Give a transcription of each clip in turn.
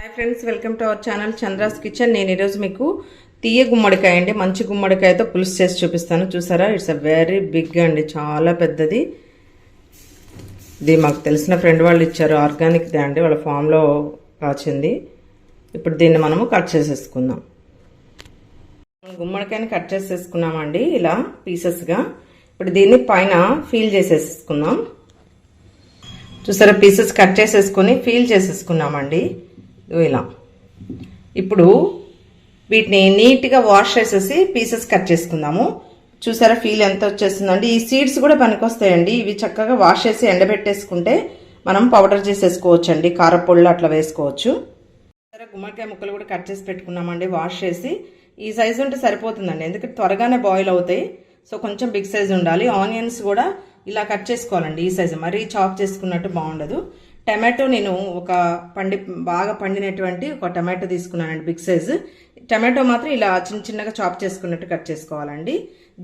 Hi friends, welcome to our channel Chandra's kitchen. నేను ఈరోజు మీకు తీయ గుమ్మడికాయ అండి, మంచి గుమ్మడికాయతో పులుసు చేసి చూపిస్తాను. చూసారా, ఇట్స్ అ వెరీ బిగ్ అండి, చాలా పెద్దది. ఇది మాకు తెలిసిన ఫ్రెండ్ వాళ్ళు ఇచ్చారు, ఆర్గానిక్దే అండి, వాళ్ళ ఫామ్లో కాచింది. ఇప్పుడు దీన్ని మనము కట్ చేసేసుకుందాం. గుమ్మడికాయని కట్ చేసేసుకున్నామండి ఇలా పీసెస్గా. ఇప్పుడు దీన్ని పైన ఫీల్ చేసేసుకుందాం. చూసారా, పీసెస్ కట్ చేసేసుకొని ఫీల్ చేసేసుకున్నామండి ఇలా. ఇప్పుడు వీటిని నీట్గా వాష్ చేసేసి పీసెస్ కట్ చేసుకుందాము. చూసారా, ఫీల్ ఎంత వచ్చేస్తుందండి. ఈ సీడ్స్ కూడా పనికొస్తాయండి. ఇవి చక్కగా వాష్ చేసి ఎండబెట్టేసుకుంటే మనం పౌడర్ చేసేసుకోవచ్చు అండి, కారపొళ్ళు అట్లా వేసుకోవచ్చు. గుమ్మడికాయ ముక్కలు కూడా కట్ చేసి పెట్టుకున్నామండి, వాష్ చేసి. ఈ సైజు ఉంటే సరిపోతుందండి, ఎందుకంటే త్వరగానే బాయిల్ అవుతాయి. సో కొంచెం బిగ్ సైజ్ ఉండాలి. ఆనియన్స్ కూడా ఇలా కట్ చేసుకోవాలండి, ఈ సైజు, మరీ చాప్ చేసుకున్నట్టు బాగుండదు. టమాటో నేను బాగా పండినటువంటి ఒక టమాటో తీసుకున్నానండి, బిగ్ సైజు. టమాటో మాత్రం ఇలా చిన్న చిన్నగా చాప్ చేసుకున్నట్టు కట్ చేసుకోవాలండి.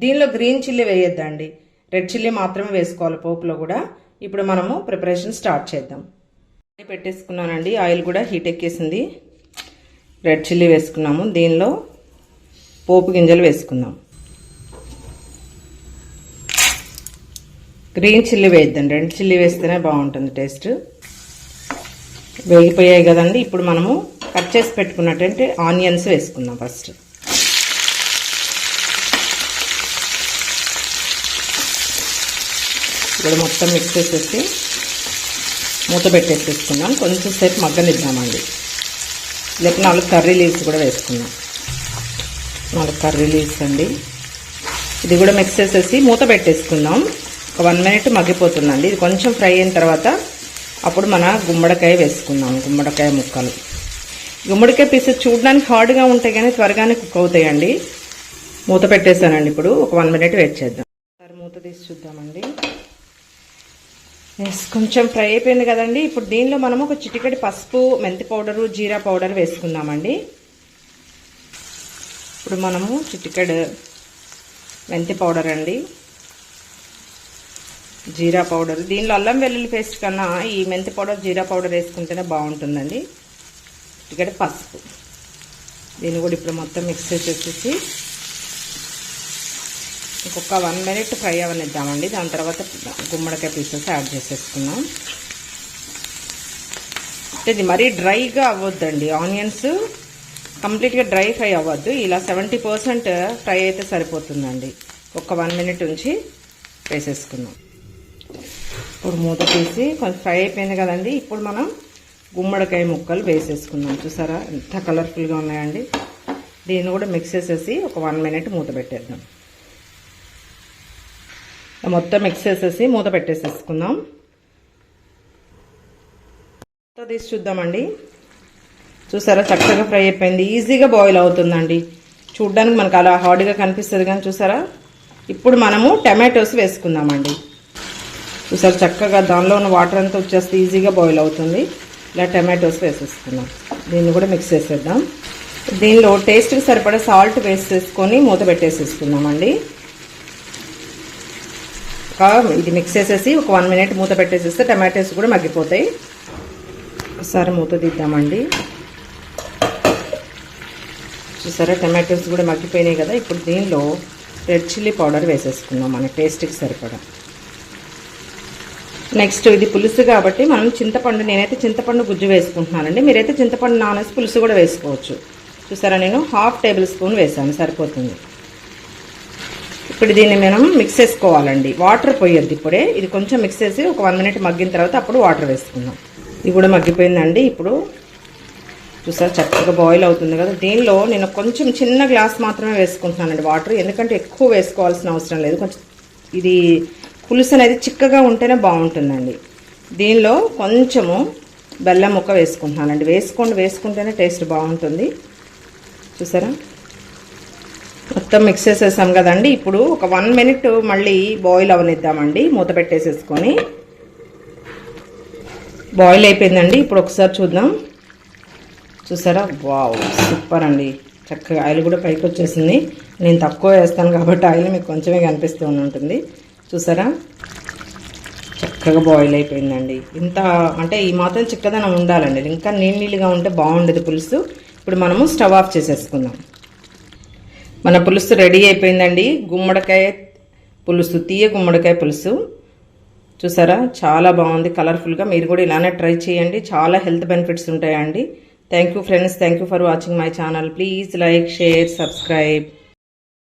దీనిలో గ్రీన్ చిల్లీ వేయొద్దండి, రెడ్ చిల్లీ మాత్రమే వేసుకోవాలి పోపులో కూడా. ఇప్పుడు మనము ప్రిపరేషన్ స్టార్ట్ చేద్దాం. పెట్టేసుకున్నానండి, ఆయిల్ కూడా హీట్ ఎక్కేసింది. రెడ్ చిల్లీ వేసుకున్నాము, దీనిలో పోపు గింజలు వేసుకుందాం. గ్రీన్ చిల్లీ వేయద్దండి, రెడ్ చిల్లీ వేస్తేనే బాగుంటుంది టేస్ట్. వేగిపోయాయి కదండి, ఇప్పుడు మనము కట్ చేసి పెట్టుకున్నట్టు ఆనియన్స్ వేసుకుందాం ఫస్ట్. ఇప్పుడు మొత్తం మిక్స్ చేసేసి మూత పెట్టేసేసుకుందాం. కొంచెం సేపు మగ్గనిద్దామండి. లేకపోతే 4 కర్రీ లీవ్స్ కూడా వేసుకుందాం. 4 కర్రీ లీవ్స్ అండి. ఇది కూడా మిక్స్ చేసేసి మూత పెట్టేసుకుందాం. ఒక 1 మినిట్ మగ్గిపోతుందండి. ఇది కొంచెం ఫ్రై అయిన తర్వాత అప్పుడు మన గుమ్మడికాయ వేసుకుందాం. గుమ్మడికాయ ముక్కలు, గుమ్మడికాయ పీసెస్ చూడడానికి హార్డ్గా ఉంటాయి కానీ త్వరగానే కుక్ అవుతాయండి. మూత పెట్టేసానండి. ఇప్పుడు ఒక 1 మినిట్ వెయిట్ చేద్దాం. ఒకసారి మూత తీసి చూద్దామండి. కొంచెం ఫ్రై అయిపోయింది కదండి. ఇప్పుడు దీనిలో మనము ఒక చిటికెడు పసుపు, మెంతి పౌడరు, జీరా పౌడర్ వేసుకుందామండి. ఇప్పుడు మనము చిటికెడు మెంతి పౌడర్ అండి, జీరా పౌడర్. దీనిలో అల్లం వెల్లుల్లి పేస్ట్ కన్నా ఈ మెంతి పౌడర్, జీరా పౌడర్ వేసుకుంటేనే బాగుంటుందండి. ఇక్కడ పసుపు, దీన్ని కూడా ఇప్పుడు మొత్తం మిక్స్ చేసేసి ఇంకొక 1 మినిట్ ఫ్రై అవనిద్దామండి. దాని తర్వాత గుమ్మడికాయ పీసెస్ యాడ్ చేసేసుకున్నాం. ఇది మరీ డ్రైగా అవ్వద్దండి, ఆనియన్స్ కంప్లీట్గా డ్రై ఫ్రై అవ్వద్దు. ఇలా 70% ఫ్రై అయితే సరిపోతుందండి. ఒక 1 మినిట్ ఉంచి వేసేసుకున్నాం. ఇప్పుడు మూత తీసి కొంచెం ఫ్రై అయిపోయింది కదండి. ఇప్పుడు మనం గుమ్మడికాయ ముక్కలు వేసేసుకుందాం. చూసారా ఎంత కలర్ఫుల్గా ఉన్నాయండి. దీన్ని కూడా మిక్స్ చేసేసి ఒక 1 మినిట్ మూత పెట్టేద్దాం. మొత్తం మిక్స్ చేసేసి మూత పెట్టేసేసుకుందాం. మూత తీసి చూద్దామండి. చూసారా, చక్కగా ఫ్రై అయిపోయింది, ఈజీగా బాయిల్ అవుతుందండి. చూడ్డానికి మనకు అలా హార్డ్గా కనిపిస్తుంది కానీ చూసారా. ఇప్పుడు మనము టమాటోస్ వేసుకుందామండి. చూసారు, చక్కగా దానిలో ఉన్న వాటర్ అంతా వచ్చేస్తే ఈజీగా బాయిల్ అవుతుంది. ఇలా టమాటోస్ వేసేసుకుందాం. దీన్ని కూడా మిక్స్ చేసేద్దాం. దీనిలో టేస్ట్కి సరిపడా సాల్ట్ వేసేసుకొని మూత పెట్టేసేసుకుందామండి. ఇది మిక్స్ చేసేసి ఒక 1 మినిట్ మూత పెట్టేసేస్తే టమాటోస్ కూడా మగ్గిపోతాయి. ఒకసారి మూత తీద్దామండి. చూసారా, టమాటోస్ కూడా మగ్గిపోయినాయి కదా. ఇప్పుడు దీనిలో రెడ్ చిల్లీ పౌడర్ వేసేసుకుందాం మన టేస్ట్కి సరిపడా. నెక్స్ట్ ఇది పులుసు కాబట్టి మనం చింతపండు, నేనైతే చింతపండు గుజ్జు వేసుకుంటున్నానండి. మీరైతే చింతపండు నానేసి పులుసు కూడా వేసుకోవచ్చు. చూసారా, నేను 1/2 టేబుల్ స్పూన్ వేసాను, సరిపోతుంది. ఇప్పుడు దీన్ని మనం మిక్స్ చేసుకోవాలండి, వాటర్ పోయొద్దు ఇప్పుడే. ఇది కొంచెం మిక్స్ చేసి ఒక 1 మినిట్ మగ్గిన తర్వాత అప్పుడు వాటర్ వేసుకుందాం. ఇది కూడా మగ్గిపోయిందండి. ఇప్పుడు చూసారా, చక్కగా బాయిల్ అవుతుంది కదా. దీనిలో నేను కొంచెం చిన్న గ్లాస్ మాత్రమే వేసుకుంటున్నానండి వాటర్, ఎందుకంటే ఎక్కువ వేసుకోవాల్సిన అవసరం లేదు. కొంచెం ఇది పులుసు అనేది చిక్కగా ఉంటేనే బాగుంటుందండి. దీనిలో కొంచెము బెల్లం ముక్క వేసుకుంటున్నానండి. వేసుకుంటేనే టేస్ట్ బాగుంటుంది. చూసారా, మొత్తం మిక్స్ చేసేసాం కదండి. ఇప్పుడు ఒక 1 మినిట్ మళ్ళీ బాయిల్ అవనిద్దామండి, మూత పెట్టేసేసుకొని. బాయిల్ అయిపోయిందండి. ఇప్పుడు ఒకసారి చూద్దాం. చూసారా, వావ్, సూపర్ అండి. చక్కగా ఆయిల్ కూడా పైకి వచ్చేసింది. నేను తక్కువ వేస్తాను కాబట్టి ఆయిల్ మీకు కొంచెమే కనిపిస్తూ ఉంటుంది. చూసారా, చక్కగా చక్కగా బాయిల్ అయిపోయిందండి. ఇంత అంటే ఈ మాత్రం చిక్కదనం ఉండాలండి, ఇంకా నీళ్ళగా ఉంటే బాగుండదు పులుసు. ఇప్పుడు మనము స్టవ్ ఆఫ్ చేసేసుకుందాం. మన పులుసు రెడీ అయిపోయిందండి. గుమ్మడికాయ పులుసు, తీయ గుమ్మడికాయ పులుసు చూసారా, చాలా బాగుంది కలర్ఫుల్గా. మీరు కూడా ఇలానే ట్రై చేయండి, చాలా హెల్త్ బెనిఫిట్స్ ఉంటాయండి. Thank you friends, thank you for watching my channel. Please like, share, subscribe.